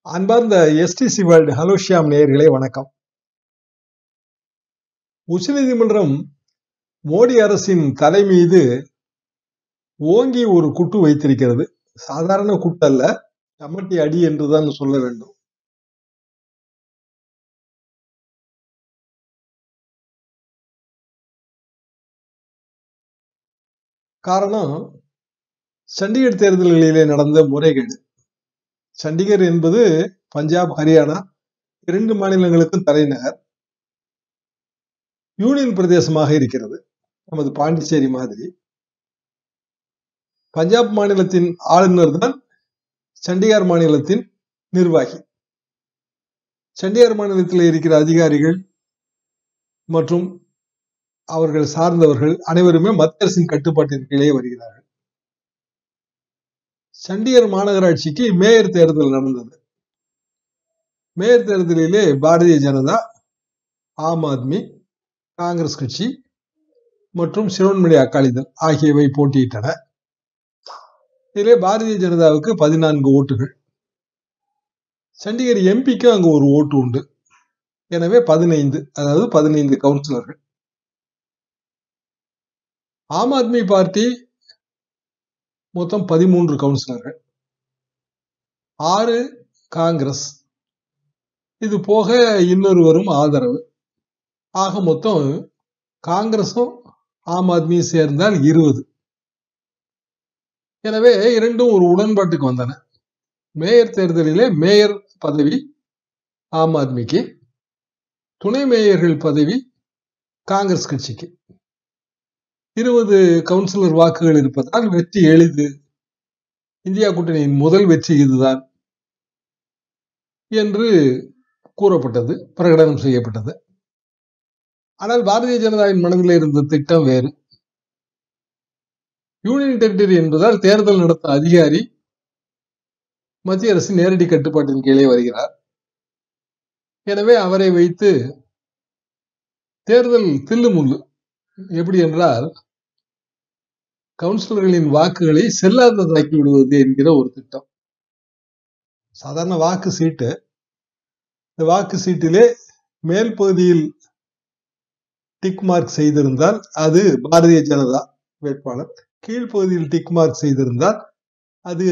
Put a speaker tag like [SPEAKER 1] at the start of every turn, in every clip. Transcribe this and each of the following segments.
[SPEAKER 1] அன்பார்ந்த STC world hello Shyam நேயர்களே வணக்கம். உச்சநீதிமன்றம் மோடி அரசின் தலை மீது ஓங்கி ஒரு குட்டு வைத்திருக்கிறது. சாதாரண குட்டு அல்ல, சம்மட்டி அடி என்றுதான் சொல்ல வேண்டும். காரணம், சண்டிகர் தேர்தல்களிலே நடந்த முறைகேடு. சண்டிகர் என்பது பஞ்சாப், ஹரியானா 2 மாநிலங்களுக்கும் தலைநகர். யூனியன் பிரதேசமாக இருக்கிறது, நமது பாண்டிச்சேரி மாதிரி. பஞ்சாப் மாநிலத்தின் ஆளுநர் தான் சண்டிகர் மாநிலத்தின் நிர்வாகி. சண்டிகர் மாநிலத்தில் இருக்கிற அதிகாரிகள் மற்றும் அவர்கள் சார்ந்தவர்கள் அனைவருமே மத்திய அரசின் கட்டுப்பாட்டின் கீழே வருகிறார்கள். சண்டிகர் மாநகராட்சிக்கு மேயர் தேர்தல் நடந்தது. மேயர் தேர்தலிலே பாரதிய ஜனதா, ஆம் ஆத்மி, காங்கிரஸ் கட்சி மற்றும் சிரோன்மணி அகாலிதள் ஆகியவை போட்டியிட்டன. இதிலே பாரதிய ஜனதாவுக்கு 14 ஓட்டுகள். சண்டிகர் எம்பிக்கு அங்கு ஒரு ஓட்டு உண்டு. எனவே 15, அதாவது 15 கவுன்சிலர்கள். ஆம் ஆத்மி பார்ட்டி மொத்தம் 13 கவுன்சிலர்கள், 6 காங்கிரஸ், இது போக இன்னொருவரும் ஆதரவு. ஆக மொத்தம் காங்கிரஸும் ஆம் ஆத்மியும் சேர்ந்தால் 20. எனவே இரண்டும் ஒரு உடன்பாட்டுக்கு வந்தன. மேயர் தேர்தலிலே மேயர் பதவி ஆம் ஆத்மிக்கு, துணை மேயர்கள் பதவி காங்கிரஸ் கட்சிக்கு. 20 கவுன்சிலர் வாக்குகள் இருப்பதால் வெற்றி எளிது, இந்தியா கூட்டணியின் முதல் வெற்றி இதுதான் என்று கூறப்பட்டது, பிரகடனம் செய்யப்பட்டது. ஆனால் பாரதிய ஜனதாவின் மனதில் இருந்த திட்டம் வேறு. யூனியன் டெரிட்டரி என்பதால் தேர்தல் நடத்த அதிகாரி மத்திய அரசு நேரடி கட்டுப்பாட்டின் கீழே வருகிறார். எனவே அவரை வைத்து தேர்தல் தில்லுமுள்ளு. எப்படி என்றால், கவுன்சிலர்களின் வாக்குகளை செல்லாததாக்கி விடுவது என்கிற ஒரு திட்டம். சாதாரண வாக்கு சீட்டு. இந்த வாக்கு சீட்டிலே மேல் பகுதியில் டிக் மார்க் செய்திருந்தால் அது பாரதிய ஜனதா வேட்பாளர், கீழ்ப்பகுதியில் டிக் மார்க் செய்திருந்தால் அது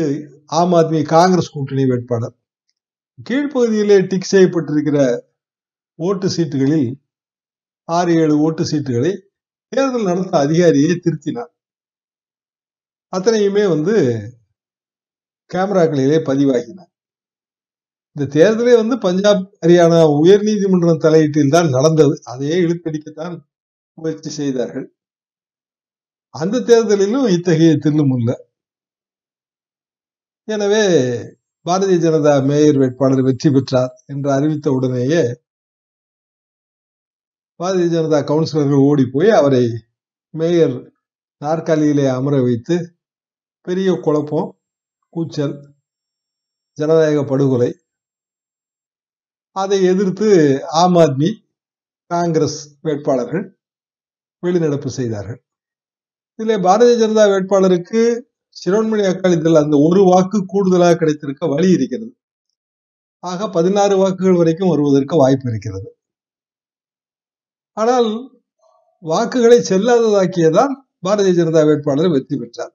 [SPEAKER 1] ஆம் ஆத்மி காங்கிரஸ் கூட்டணி வேட்பாளர். கீழ்ப்பகுதியிலே டிக் செய்யப்பட்டிருக்கிற ஓட்டு சீட்டுகளில் 6-7 ஓட்டு சீட்டுகளை தேர்தல் நடத்த அதிகாரியை திருத்தினார். அத்தனையுமே கேமராக்களிலே பதிவாகின. இந்த தேர்தலே பஞ்சாப், ஹரியானா உயர் நீதிமன்றம் தலையீட்டில் தான் நடந்தது. அதையே இழுத்தடிக்கத்தான் முயற்சி செய்தார்கள். அந்த தேர்தலிலும் இத்தகைய தில்லுமுல்ல. எனவே பாரதிய ஜனதா மேயர் வேட்பாளர் வெற்றி பெற்றார் என்று அறிவித்த உடனேயே பாரதிய ஜனதா கவுன்சிலர்கள் ஓடி போய் அவரை மேயர் நாற்காலியிலே அமர வைத்து பெரிய குழப்பம், கூச்சல், ஜனநாயக படுகொலை. அதை எதிர்த்து ஆம் ஆத்மி, காங்கிரஸ் வேட்பாளர்கள் வெளிநடப்பு செய்தார்கள். இதில் பாரதிய ஜனதா வேட்பாளருக்கு சிரோன்மணி அகாலிதள் அந்த ஒரு வாக்கு கூடுதலாக கிடைத்திருக்க வழி இருக்கிறது. ஆக 16 வாக்குகள் வரைக்கும் வருவதற்கு வாய்ப்பு இருக்கிறது. ஆனால் வாக்குகளை செல்லாததாக்கியதால் பாரதிய ஜனதா வேட்பாளர் வெற்றி பெற்றார்.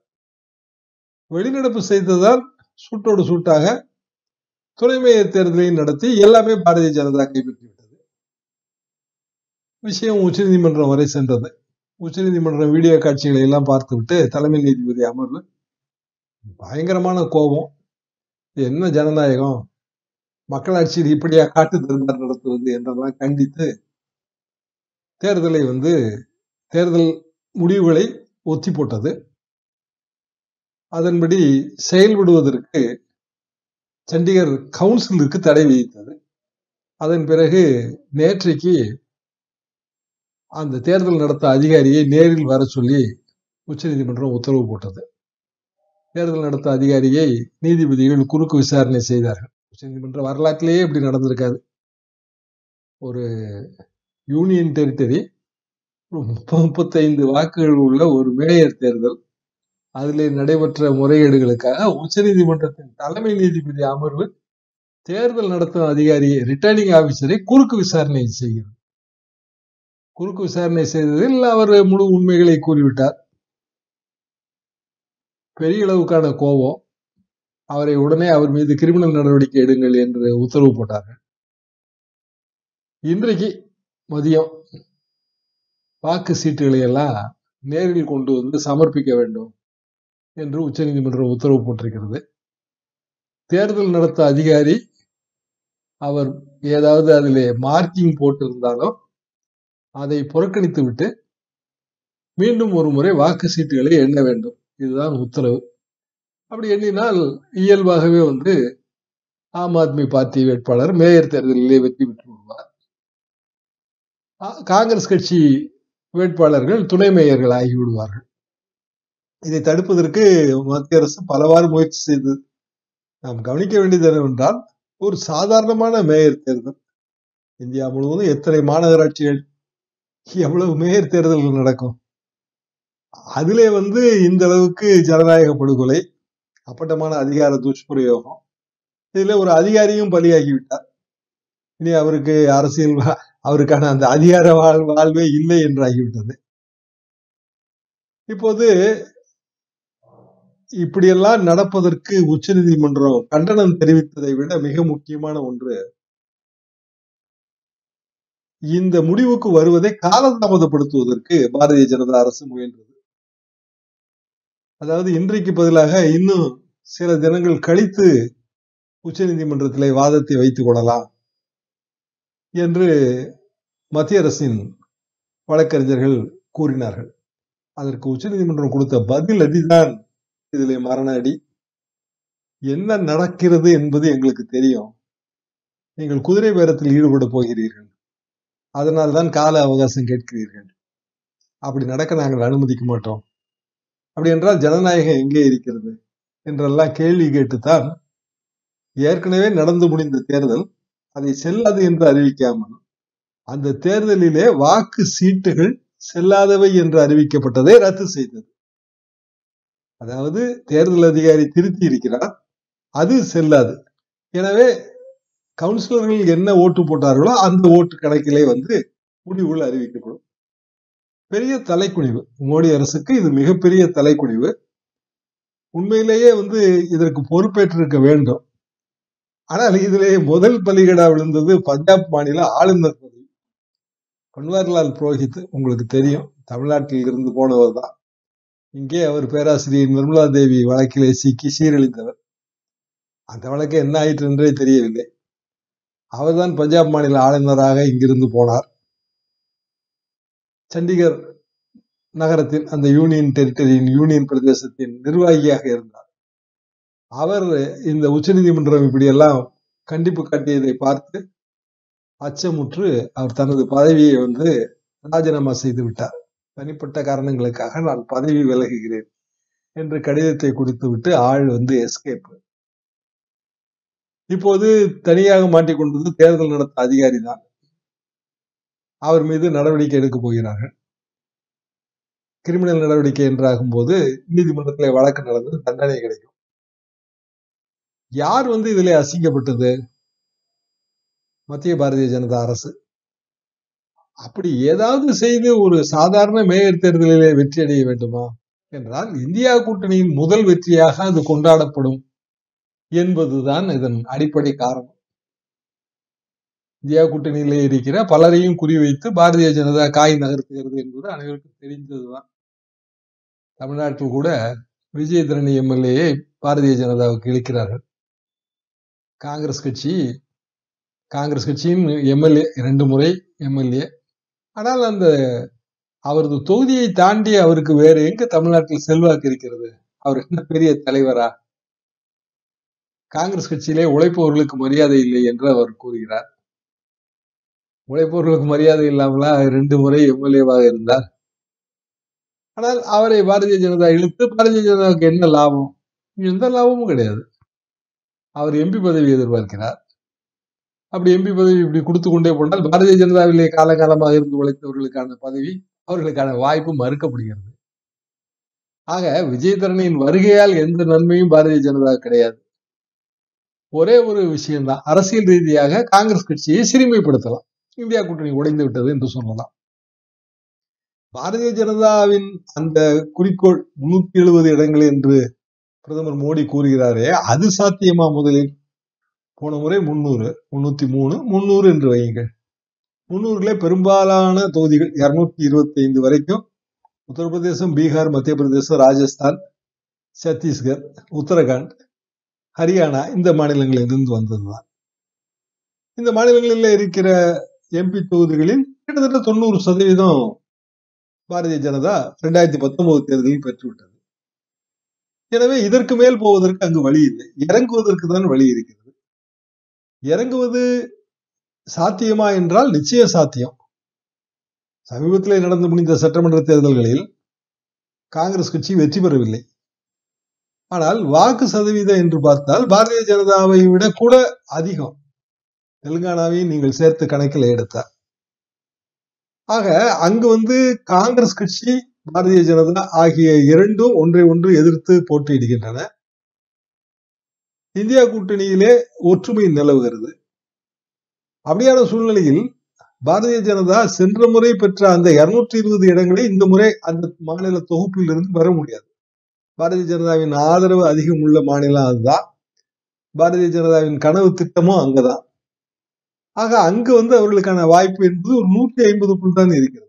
[SPEAKER 1] வெளிநடப்பு செய்ததால் சூட்டோடு சூட்டாக துணை மேயர் தேர்தலை நடத்தி எல்லாமே பாரதிய ஜனதா கைப்பற்றிவிட்டது. விஷயம் உச்சநீதிமன்றம் வரை சென்றது. உச்சநீதிமன்றம் வீடியோ காட்சிகளை எல்லாம் பார்த்துவிட்டு தலைமை நீதிபதி அமர்வு பயங்கரமான கோபம். என்ன ஜனநாயகம், மக்களாட்சியில் இப்படியா காட்டு தர்பார் நடத்துவது என்றெல்லாம் கண்டித்து தேர்தல் முடிவுகளை ஒத்தி போட்டது. அதன்படி செயல்படுவதற்கு சண்டிகர் கவுன்சிலுக்கு தடை விதித்தது. அதன் பிறகு நேற்றைக்கு அந்த தேர்தல் நடத்த அதிகாரியை நேரில் வர சொல்லி உச்சநீதிமன்றம் உத்தரவு போட்டது. தேர்தல் நடத்த அதிகாரியை நீதிபதிகள் குறுக்கு விசாரணை செய்தார்கள். உச்சநீதிமன்ற வரலாற்றிலேயே இப்படி நடந்திருக்காது. ஒரு யூனியன் டெரிட்டரி 35 வாக்குகள் உள்ள ஒரு மேயர் தேர்தல், அதிலே நடைபெற்ற முறைகேடுகளுக்காக உச்சநீதிமன்றத்தின் தலைமை நீதிபதி அமர்வு தேர்தல் நடத்தும் அதிகாரியை, ரிட்டர்னிங் ஆபீசரை குறுக்கு விசாரணை செய்கிறது. குறுக்கு விசாரணை செய்ததில் அவர் முழு உண்மைகளை கூறிவிட்டார். பெரிய அளவுக்கான கோபம். அவரை உடனே அவர் மீது கிரிமினல் நடவடிக்கை எடுங்கள் என்று உத்தரவு போட்டார்கள். இன்றைக்கு மதியம் வாக்கு சீட்டுகளை எல்லாம் நேரில் கொண்டு வந்து சமர்ப்பிக்க வேண்டும் என்று உச்சநீதிமன்றம் உத்தரவு போட்டிருக்கிறது. தேர்தல் நடத்த அதிகாரி அவர் ஏதாவது அதிலே மார்க்கிங் போட்டிருந்தாலும் அதை புறக்கணித்து விட்டு மீண்டும் ஒரு முறை வாக்கு சீட்டுகளை எண்ண வேண்டும். இதுதான் உத்தரவு. அப்படி எண்ணினால் இயல்பாகவே ஆம் ஆத்மி பார்ட்டி வேட்பாளர் மேயர் தேர்தலிலே வெற்றி பெற்று விடுவார். காங்கிரஸ் கட்சி வேட்பாளர்கள் துணை மேயர்கள் ஆகிவிடுவார்கள். இதை தடுப்பதற்கு மத்திய அரசு பலவாறு முயற்சி செய்தது. நாம் கவனிக்க வேண்டியது என்னவென்றால், ஒரு சாதாரணமான மேயர் தேர்தல், இந்தியா முழுவதும் எத்தனை மாநகராட்சிகள், எவ்வளவு மேயர் தேர்தல்கள் நடக்கும். அதிலே இந்த அளவுக்கு ஜனநாயக படுகொலை, அப்பட்டமான அதிகார துஷ்பிரயோகம், இதுல ஒரு அதிகாரியும் பலியாகிவிட்டார். இனி அவருக்கு அரசியல் அவருக்கான அந்த அதிகார வாழ்வே இல்லை என்றாகிவிட்டது. இப்போது இப்படியெல்லாம் நடப்பதற்கு உச்சநீதிமன்றம் கண்டனம் தெரிவித்ததை விட மிக முக்கியமான ஒன்று, இந்த முடிவுக்கு வருவதை காலதாமதப்படுத்துவதற்கு பாரதிய ஜனதா அரசு முயன்றது. அதாவது இன்றைக்கு பதிலாக இன்னும் சில தினங்கள் கழித்து உச்சநீதிமன்றத்திலே வாதத்தை வைத்துக் கொள்ளலாம் என்று மத்திய அரசின் வழக்கறிஞர்கள் கூறினார்கள். அதற்கு உச்சநீதிமன்றம் கொடுத்த பதில் அடிதான் இதிலே மரண அடி. என்ன நடக்கிறது என்பது எங்களுக்கு தெரியும். நீங்கள் குதிரை பேரத்தில் ஈடுபட போகிறீர்கள், அதனால்தான் கால அவகாசம் கேட்கிறீர்கள். அப்படி நடக்க நாங்கள் அனுமதிக்க மாட்டோம். அப்படி என்றால் ஜனநாயகம் எங்கே இருக்கிறது என்றெல்லாம் கேள்வி கேட்டுத்தான் ஏற்கனவே நடந்து முடிந்த தேர்தல் அதை செல்லாது என்று அறிவிக்காமல் அந்த தேர்தலிலே வாக்கு சீட்டுகள் செல்லாதவை என்று அறிவிக்கப்பட்டதை ரத்து செய்தது. அதாவது தேர்தல் அதிகாரி திருத்தி இருக்கிறார், அது செல்லாது. எனவே கவுன்சிலர்கள் என்ன ஓட்டு போட்டார்களோ அந்த ஓட்டு கணக்கிலே முடிவுகள் அறிவிக்கப்படும். பெரிய தலைக்குனிவு மோடி அரசுக்கு, இது மிகப்பெரிய தலைக்குனிவு. உண்மையிலேயே இதற்கு பொறுப்பேற்றிருக்க வேண்டும். ஆனால் இதிலே முதல் பலிகடா விழுந்தது பஞ்சாப் மாநில ஆளுநர் பதவி. பன்வாரிலால் புரோஹித் உங்களுக்கு தெரியும், தமிழ்நாட்டில் இருந்து போனவர் தான். இங்கே அவர் பேராசிரியர் நிர்மலா தேவி வழக்கிலே சிக்கி சீரழித்தவர். அந்த வழக்கு என்ன ஆயிற்று என்றே தெரியவில்லை. அவர்தான் பஞ்சாப் மாநில ஆளுநராக இங்கிருந்து போனார். சண்டிகர் நகரத்தின் அந்த யூனியன் டெரிட்டரியின் யூனியன் பிரதேசத்தின் நிர்வாகியாக இருந்தார். அவர் இந்த உச்சநீதிமன்றம் இப்படியெல்லாம் கண்டிப்பு காட்டியதை பார்த்து அச்சமுற்று அவர் தனது பதவியை ராஜினாமா செய்து விட்டார். தனிப்பட்ட காரணங்களுக்காக நான் பதவி விலகுகிறேன் என்று கடிதத்தை கொடுத்து விட்டு ஆள் எஸ்கேப். இப்போது தனியாக மாட்டிக்கொண்டது தேர்தல் நடத்த அதிகாரி தான். அவர் மீது நடவடிக்கை எடுக்க போகிறார்கள். கிரிமினல் நடவடிக்கை என்றாகும் போது நீதிமன்றத்திலே வழக்கு நடந்து தண்டனை கிடைக்கும். யார் இதிலே அசிங்கப்பட்டது? மத்திய பாரதிய ஜனதா அரசு. அப்படி ஏதாவது செய்து ஒரு சாதாரண மேயர் தேர்தலிலே வெற்றி அடைய வேண்டுமா என்றால் இந்தியா கூட்டணியின் முதல் வெற்றியாக அது கொண்டாடப்படும் என்பதுதான் இதன் அடிப்படை காரணம். இந்தியா கூட்டணியிலே இருக்கிற பலரையும் குறிவைத்து பாரதிய ஜனதா காய் நகர்த்துகிறது என்பது அனைவருக்கும் தெரிந்ததுதான். தமிழ்நாட்டில் கூட விஜயதரணி எம்எல்ஏ பாரதிய ஜனதாவுக்கு இழுக்கிறார்கள். காங்கிரஸ் கட்சியின் எம்எல்ஏ 2 முறை எம்எல்ஏ. ஆனால் அந்த அவரது தொகுதியை தாண்டி அவருக்கு வேற எங்க தமிழ்நாட்டில் செல்வாக்கு இருக்கிறது? அவர் என்ன பெரிய தலைவரா? காங்கிரஸ் கட்சியிலே உழைப்பவர்களுக்கு மரியாதை இல்லை என்று அவர் கூறுகிறார். உழைப்பவர்களுக்கு மரியாதை இல்லாமலா 2 முறை எம்எல்ஏவாக இருந்தார்? ஆனால் அவரை பாரதிய ஜனதா இழுத்து பாரதிய ஜனதாவுக்கு என்ன லாபம்? எந்த லாபமும் கிடையாது. அவர் எம்பி பதவி எதிர்பார்க்கிறார். அப்படி எம்பி பதவி இப்படி கொடுத்து கொண்டே போனால் பாரதிய ஜனதாவிலே காலகாலமாக இருந்து உழைத்தவர்களுக்கான பதவி, அவர்களுக்கான வாய்ப்பு மறுக்கப்படுகிறது. ஆக விஜயதரணியின் வருகையால் எந்த நன்மையும் பாரதிய ஜனதா கிடையாது. ஒரே ஒரு விஷயம்தான், அரசியல் ரீதியாக காங்கிரஸ் கட்சியை சிறுமைப்படுத்தலாம், இந்தியா கூட்டணி உடைந்து விட்டது என்று சொல்லலாம். பாரதிய ஜனதாவின் அந்த குறிக்கோள் 370 இடங்கள் என்று பிரதமர் மோடி கூறுகிறாரே, அது சாத்தியமா? முதலில் போன முறை 300, 303, 300 என்று வையுங்கள். 300 பெரும்பாலான தொகுதிகள் 225 வரைக்கும் உத்தரப்பிரதேசம், பீகார், மத்திய பிரதேசம், ராஜஸ்தான், சத்தீஸ்கர், உத்தரகாண்ட், ஹரியானா இந்த மாநிலங்களிலிருந்து வந்ததுதான். இந்த மாநிலங்களில் இருக்கிற எம்பி தொகுதிகளில் கிட்டத்தட்ட 90% பாரதிய ஜனதா 2019 தேர்தலில் பெற்றுவிட்டது. எனவே இதற்கு மேல் போவதற்கு அங்கு வழி இல்லை, இறங்குவதற்கு தான் வழி இருக்கிறது. இறங்குவது சாத்தியமா என்றால் நிச்சயம் சாத்தியம். சமீபத்தில் நடந்து முடிந்த சட்டமன்ற தேர்தல்களில் காங்கிரஸ் கட்சி வெற்றி பெறவில்லை. ஆனால் வாக்கு சதவீதம் என்று பார்த்தால் பாரதிய ஜனதாவை விட கூட அதிகம், தெலுங்கானாவையும் நீங்கள் சேர்த்து கணக்கில் எடுத்தார். ஆக அங்கு காங்கிரஸ் கட்சி, பாரதிய ஜனதா ஆகிய இரண்டும் ஒன்றை ஒன்று எதிர்த்து போட்டியிடுகின்றன. இந்தியா கூட்டணியிலே ஒற்றுமை நிலவுகிறது. அப்படியான சூழ்நிலையில் பாரதிய ஜனதா சென்ற முறை பெற்ற அந்த 220 இடங்களை இந்த முறை அந்த மாநில தொகுப்பில் இருந்து பெற முடியாது. பாரதிய ஜனதாவின் ஆதரவு அதிகம் உள்ள மாநிலம் அதுதான். பாரதிய ஜனதாவின் கனவு திட்டமும் அங்கதான். ஆக அங்கு அவர்களுக்கான வாய்ப்பு என்பது ஒரு 150க்குள் தான் இருக்கிறது.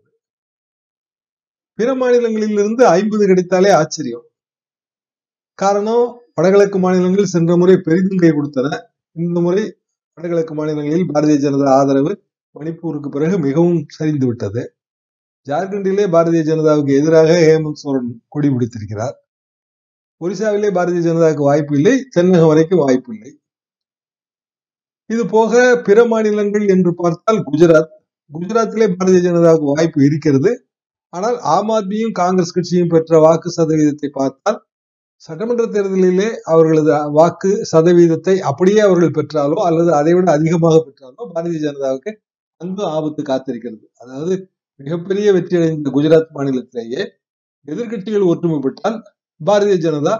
[SPEAKER 1] பிற மாநிலங்களில் இருந்து 50 கிடைத்தாலே ஆச்சரியம். காரணம், வடகிழக்கு மாநிலங்கள் சென்ற முறை பெரிதும் கை கொடுத்தன. இந்த முறை வடகிழக்கு மாநிலங்களில் பாரதிய ஜனதா ஆதரவு மணிப்பூருக்கு பிறகு மிகவும் சரிந்து விட்டது. ஜார்க்கண்டிலே பாரதிய ஜனதாவுக்கு எதிராக ஹேமந்த் சோரன் கொடி பிடித்திருக்கிறார். ஒரிசாவிலே பாரதிய ஜனதாவுக்கு வாய்ப்பு இல்லை, தென்னகம் வரைக்கும் வாய்ப்பு இல்லை. இது போக பிற மாநிலங்கள் என்று பார்த்தால் குஜராத்திலே பாரதிய ஜனதாவுக்கு வாய்ப்பு இருக்கிறது. ஆனால் ஆம் ஆத்மியும் காங்கிரஸ் கட்சியும் பெற்ற வாக்கு சதவீதத்தை பார்த்தால் சட்டமன்ற தேர்தலிலே அவர்களது வாக்கு சதவீதத்தை அப்படியே அவர்கள் பெற்றாலோ அல்லது அதை விட அதிகமாக பெற்றாலோ பாரதிய ஜனதாவுக்கு அங்கு ஆபத்து காத்திருக்கிறது. அதாவது மிகப்பெரிய வெற்றி அடைந்த குஜராத் மாநிலத்திலேயே எதிர்கட்சிகள் ஒற்றுமைப்பட்டால் பாரதிய ஜனதா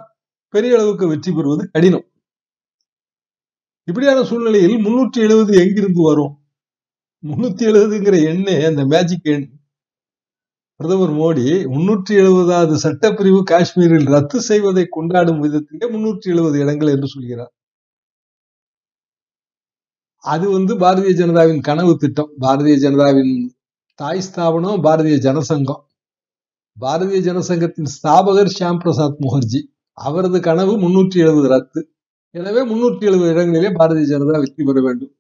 [SPEAKER 1] பெரிய அளவுக்கு வெற்றி பெறுவது கடினம். இப்படியான சூழ்நிலையில் 370 எங்கிருந்து வரும்? 370ங்கிற எண்ணே அந்த மேஜிக் எண். பிரதமர் மோடி 370வது சட்டப்பிரிவு காஷ்மீரில் ரத்து செய்வதை கொண்டாடும் விதத்திலே 370 இடங்கள் என்று சொல்கிறார். அது பாரதிய ஜனதாவின் கனவு திட்டம். பாரதிய ஜனதாவின் தாய் ஸ்தாபனம் பாரதிய ஜனசங்கம். பாரதிய ஜனசங்கத்தின் ஸ்தாபகர் ஷியாம் பிரசாத் முகர்ஜி, அவரது கனவு 370 ரத்து. எனவே 370 இடங்களிலே பாரதிய ஜனதா வெற்றி பெற வேண்டும்.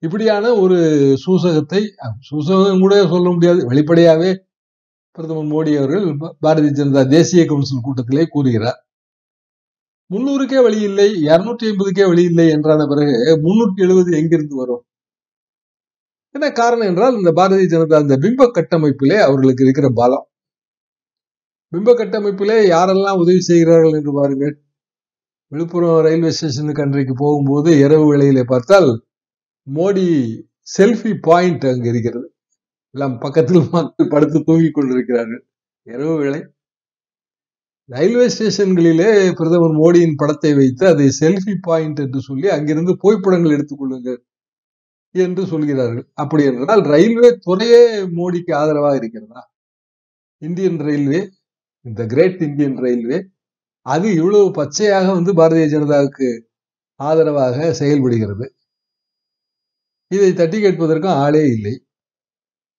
[SPEAKER 1] இப்படியான ஒரு சூசகம் கூட சொல்ல முடியாது, வெளிப்படையாவே பிரதமர் மோடி அவர்கள் பாரதிய ஜனதா தேசிய கவுன்சில் கூட்டத்திலே கூறுகிறார். 300க்கே வழி இல்லை, 250க்கே வழி இல்லை என்றான பிறகு 370 எங்கிருந்து வரும்? என்ன காரணம் என்றால், இந்த பாரதிய ஜனதா இந்த பிம்ப கட்டமைப்பிலே அவர்களுக்கு இருக்கிற பலம். பிம்ப கட்டமைப்பிலே யாரெல்லாம் உதவி செய்கிறார்கள் என்று பாருங்கள். விழுப்புரம் ரயில்வே ஸ்டேஷனுக்கு அன்றைக்கு போகும்போது இரவு வேளையிலே பார்த்தால் மோடி செல்ஃபி பாயிண்ட் அங்கு இருக்கிறது. எல்லாம் பக்கத்தில் மக்கள் படுத்து தூங்கிக் கொண்டிருக்கிறார்கள். இரவு வேளை ரயில்வே ஸ்டேஷன்களிலே பிரதமர் மோடியின் படத்தை வைத்து அதை செல்ஃபி பாயிண்ட் என்று சொல்லி அங்கிருந்து புகைப்படங்கள் எடுத்துக் கொள்ளுங்கள் என்று சொல்கிறார்கள். அப்படி என்றால் ரயில்வே துறையே மோடிக்கு ஆதரவாக இருக்கிறதா? இந்தியன் ரயில்வே, இந்த கிரேட் இந்தியன் ரயில்வே, அது இவ்வளவு பச்சையாக பாரதிய ஜனதாவுக்கு ஆதரவாக செயல்படுகிறது. இதை தட்டி கேட்பதற்கும் ஆளே இல்லை.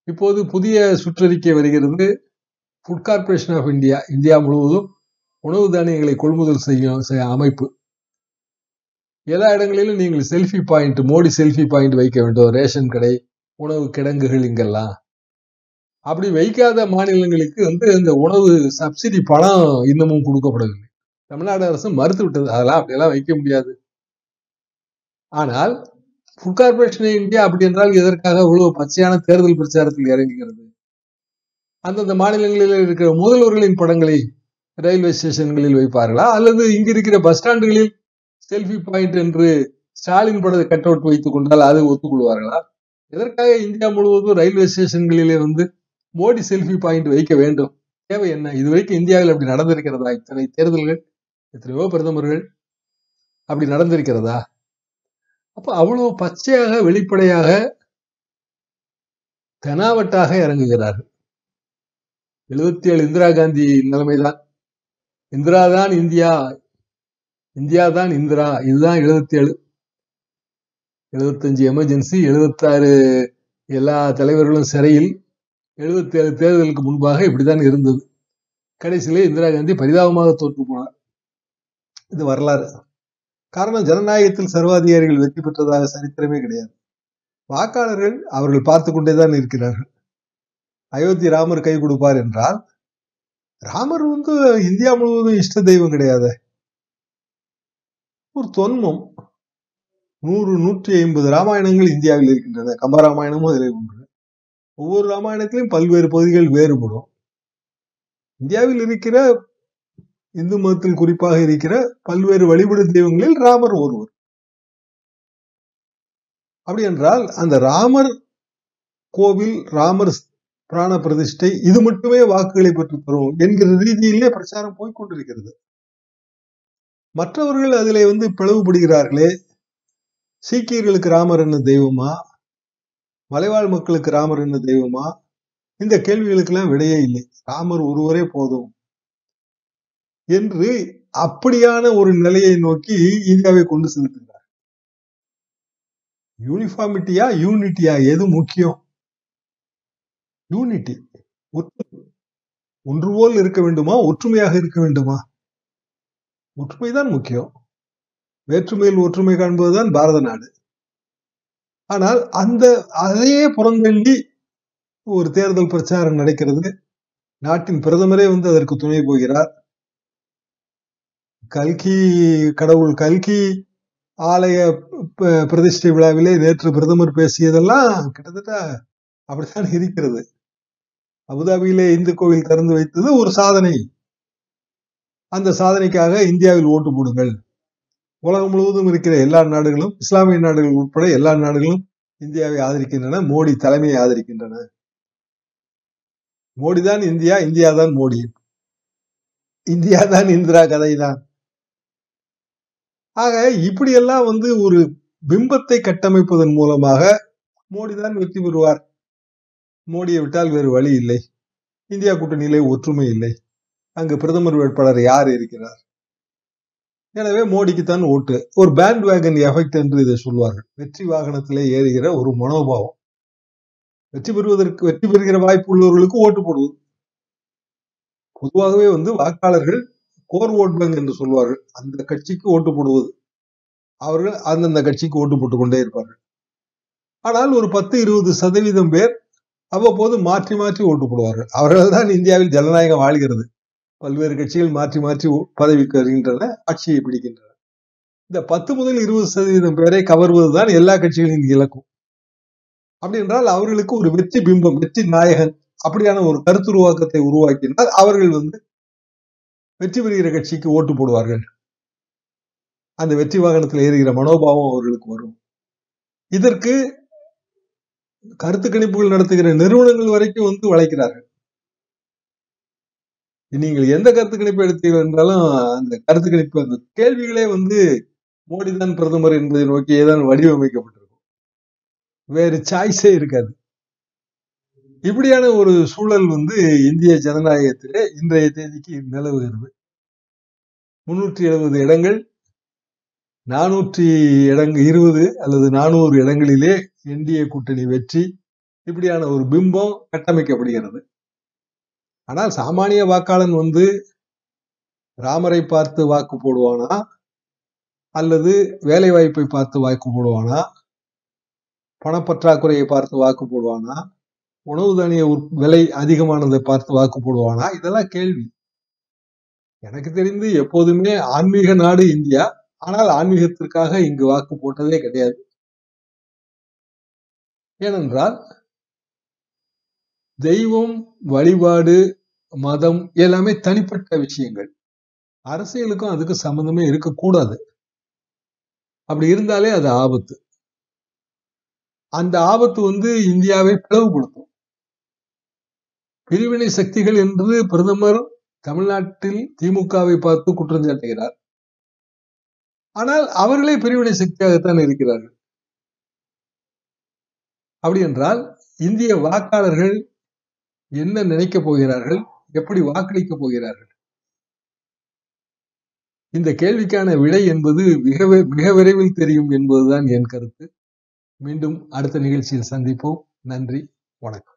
[SPEAKER 1] இப்போது புதிய சுற்றறிக்கை வருகிறது. Food corporation of India, India முழுவதும் உணவு தானியங்களை கொள்முதல் செய்யும் அமைப்பு. எல்லா இடங்களிலும் நீங்கள் selfie point, Modi selfie point வைக்க வேண்டும். ரேஷன் கடை, உணவு கிடங்குகள் இங்கெல்லாம். அப்படி வைக்காத மாநிலங்களுக்கு இந்த உணவு சப்சிடி பணம் இன்னமும் கொடுக்கப்படவில்லை. தமிழ்நாடு அரசு மறுத்து விட்டது, அதெல்லாம் அப்படியெல்லாம் வைக்க முடியாது. ஆனால் ஃபுட் கார்பரேஷன் இந்தியா அப்படி என்றால் எதற்காக இவ்வளவு பச்சையான தேர்தல் பிரச்சாரத்தில் இறங்குகிறது? அந்தந்த மாநிலங்களில் இருக்கிற முதல்வர்களின் படங்களை ரயில்வே ஸ்டேஷன்களில் வைப்பார்களா? அல்லது இங்க இருக்கிற பஸ் ஸ்டாண்டுகளில் செல்ஃபி பாயிண்ட் என்று ஸ்டாலின் படத்தை கட் அவுட் வைத்துக் கொண்டால் அது ஒத்துக்கொள்வார்களா? எதற்காக இந்தியா முழுவதும் ரயில்வே ஸ்டேஷன்களிலே மோடி செல்ஃபி பாயிண்ட் வைக்க வேண்டும்? தேவை என்ன? இதுவரைக்கும் இந்தியாவில் அப்படி நடந்திருக்கிறதா? இத்தனை தேர்தல்கள், எத்தனையோ பிரதமர்கள் அப்படி நடந்திருக்கிறதா? அப்ப அவ்வளவு பச்சையாக, வெளிப்படையாக, தெனாவட்டாக இறங்குகிறார்கள். 77 இந்திரா காந்தி நிலைமைதான். இந்திரா தான் இந்தியா, இந்தியா தான் இந்திரா. இதுதான் 77, 75 எமர்ஜென்சி, 76 எல்லா தலைவர்களும் சிறையில், 77 தேர்தலுக்கு முன்பாக இப்படித்தான் இருந்தது. கடைசியிலே இந்திரா காந்தி பரிதாபமாக தோற்று போனார். இது வரலாறு. காரணம், ஜனநாயகத்தில் சர்வாதிகாரிகள் வெற்றி பெற்றதாக சரித்திரமே கிடையாது. வாக்காளர்கள் அவர்கள் பார்த்து கொண்டேதான் இருக்கிறார்கள். அயோத்தி ராமர் கை கொடுப்பார் என்றால், ராமர் இந்தியா முழுவதும் இஷ்ட தெய்வம் கிடையாது. ஒரு தொன்மம். 100, 150 ராமாயணங்கள் இந்தியாவில் இருக்கின்றன. கம்பராமாயணமும் அதில் ஒன்று. ஒவ்வொரு ராமாயணத்திலும் பல்வேறு பகுதிகள் வேறுபடும். இந்தியாவில் இருக்கிற இந்து மதத்தில் குறிப்பாக இருக்கிற பல்வேறு வழிபடு தெய்வங்களில் ராமர் ஒருவர். அப்படி என்றால் அந்த ராமர் கோவில், ராமர் பிராண பிரதிஷ்டை, இது மட்டுமே வாக்குகளை பெற்று தரும் என்கிற ரீதியிலே பிரச்சாரம் போய்கொண்டிருக்கிறது. மற்றவர்கள் அதிலே பிளவுபடுகிறார்களே, சீக்கியர்களுக்கு ராமர் என்ன தெய்வமா, மலைவாழ் மக்களுக்கு ராமர் என்ன தெய்வமா, இந்த கேள்விகளுக்கெல்லாம் விடையே இல்லை. ராமர் ஒருவரே போதும் என்று அப்படியான ஒரு நிலையை நோக்கி இந்தியாவை கொண்டு செலுத்துகிறார். யூனிஃபார்மிட்டியா, யூனிட்டியா, எது முக்கியம்? யூனிட்டி, ஒன்று போல் இருக்க வேண்டுமா, ஒற்றுமையாக இருக்க வேண்டுமா? ஒற்றுமைதான் முக்கியம். வேற்றுமையில் ஒற்றுமை காண்பதுதான் பாரத நாடு. ஆனால் அதையே புறந்தள்ளி ஒரு தேர்தல் பிரச்சாரம் நடக்கிறது. நாட்டின் பிரதமரே அதற்கு துணை போகிறார். கடவுள் கல்கி ஆலய பிரதிஷ்டை விழாவிலே நேற்று பிரதமர் பேசியதெல்லாம் கிட்டத்தட்ட அப்படித்தான் இருக்கிறது. அபுதாபியிலே இந்து கோவில் திறந்து வைத்தது ஒரு சாதனை. அந்த சாதனைக்காக இந்தியாவில் ஓட்டு போடுங்கள். உலகம் முழுவதும் இருக்கிற எல்லா நாடுகளும், இஸ்லாமிய நாடுகள் உட்பட எல்லா நாடுகளும் இந்தியாவை ஆதரிக்கின்றன. மோடி தலைமையை ஆதரிக்கின்றன. மோடி தான் இந்தியா, இந்தியா தான் மோடி, இந்தியா தான் இந்திரா கதைதான். ஆக இப்படியெல்லாம் ஒரு பிம்பத்தை கட்டமைப்பதன் மூலமாக மோடி தான் வெற்றி பெறுவார், மோடியை விட்டால் வேறு வழி இல்லை, இந்தியா கூட்டணியிலே ஒற்றுமை இல்லை, அங்கு பிரதமர் வேட்பாளர் யார் இருக்கிறார், எனவே மோடிக்குத்தான் ஓட்டு. ஒரு பேண்ட் வேகன் எஃபெக்ட் என்று இதை சொல்வார்கள். வெற்றி வாகனத்திலே ஏறுகிற ஒரு மனோபாவம். வெற்றி பெறுகிற வாய்ப்பு உள்ளவர்களுக்கு ஓட்டு போடுவது. பொதுவாகவே வாக்காளர்கள் கோர் ஓட் பேங்க் என்று சொல்வார்கள். அந்த கட்சிக்கு ஓட்டு போடுவது. அவர்கள் அந்தந்த கட்சிக்கு ஓட்டு போட்டுக் கொண்டே இருப்பார்கள். ஆனால் ஒரு 10-20% பேர் அவ்வப்போது மாற்றி மாற்றி ஓட்டு போடுவார்கள். அவர்கள் தான் இந்தியாவில் ஜனநாயகம் வாழ்கிறது. பல்வேறு கட்சிகள் மாற்றி மாற்றி பதவிக்கு வருகின்றன, ஆட்சியை பிடிக்கின்றன. இந்த 10 முதல் 20% பேரை கவர்வதுதான் எல்லா கட்சிகளின் இலக்கும். அப்படி என்றால் அவர்களுக்கு ஒரு வெற்றி பிம்பம், வெற்றி நாயகன், அப்படியான ஒரு கருத்துருவாக்கத்தை உருவாக்கினால் அவர்கள் வெற்றி பெறுகிற கட்சிக்கு ஓட்டு போடுவார்கள். அந்த வெற்றி வாகனத்தில் ஏறுகிற மனோபாவம் அவர்களுக்கு வரும். இதற்கு கருத்து கணிப்புகள் நடத்துகிற நிறுவனங்கள் வரைக்கும் வளைக்கிறார்கள். நீங்கள் எந்த கருத்து கணிப்பு எடுத்தீர்கள் என்றாலும் அந்த கருத்து கணிப்பு, அந்த கேள்விகளே மோடி தான் பிரதமர் என்பதை நோக்கியே தான் வடிவமைக்கப்பட்டிருக்கும். வேறு சாய்ஸே இருக்காது. இப்படியான ஒரு சூழல் இந்திய ஜனநாயகத்திலே இன்றைய தேதிக்கு நிலவுகிறது. 370 இடங்கள், 420 அல்லது 400 இடங்களிலே என்டிஏ கூட்டணி வெற்றி, இப்படியான ஒரு பிம்பம் கட்டமைக்கப்படுகிறது. ஆனால் சாமானிய வாக்காளன் ராமரை பார்த்து வாக்கு போடுவானா, அல்லது வேலை வாய்ப்பை பார்த்து வாக்கு போடுவானா, பணப்பற்றாக்குறையை பார்த்து வாக்கு போடுவானா, உணவு தானிய விலை அதிகமானதை பார்த்து வாக்கு போடுவானா? இதெல்லாம் கேள்வி. எனக்கு தெரிந்து எப்போதுமே ஆன்மீக நாடு இந்தியா. ஆனால் ஆன்மீகத்திற்காக இங்கு வாக்கு போட்டதே கிடையாது. ஏனென்றால் தெய்வம், வழிபாடு, மதம் எல்லாமே தனிப்பட்ட விஷயங்கள். அரசியலுக்கும் அதுக்கு சம்பந்தமே இருக்கக்கூடாது. அப்படி இருந்தாலே அது ஆபத்து. அந்த ஆபத்து இந்தியாவை பிளவுபடுத்தும். பிரிவினை சக்திகள் என்று பிரதமர் தமிழ்நாட்டில் திமுகவை பார்த்து குற்றம் சாட்டுகிறார். ஆனால் அவர்களே பிரிவினை சக்தியாகத்தான் இருக்கிறார்கள். அப்படி என்றால் இந்திய வாக்காளர்கள் என்ன நினைக்கப் போகிறார்கள், எப்படி வாக்களிக்கப் போகிறார்கள்? இந்த கேள்விக்கான விடை என்பது மிக விரைவில் தெரியும் என்பதுதான் என் கருத்து. மீண்டும் அடுத்த நிகழ்ச்சியில் சந்திப்போம். நன்றி, வணக்கம்.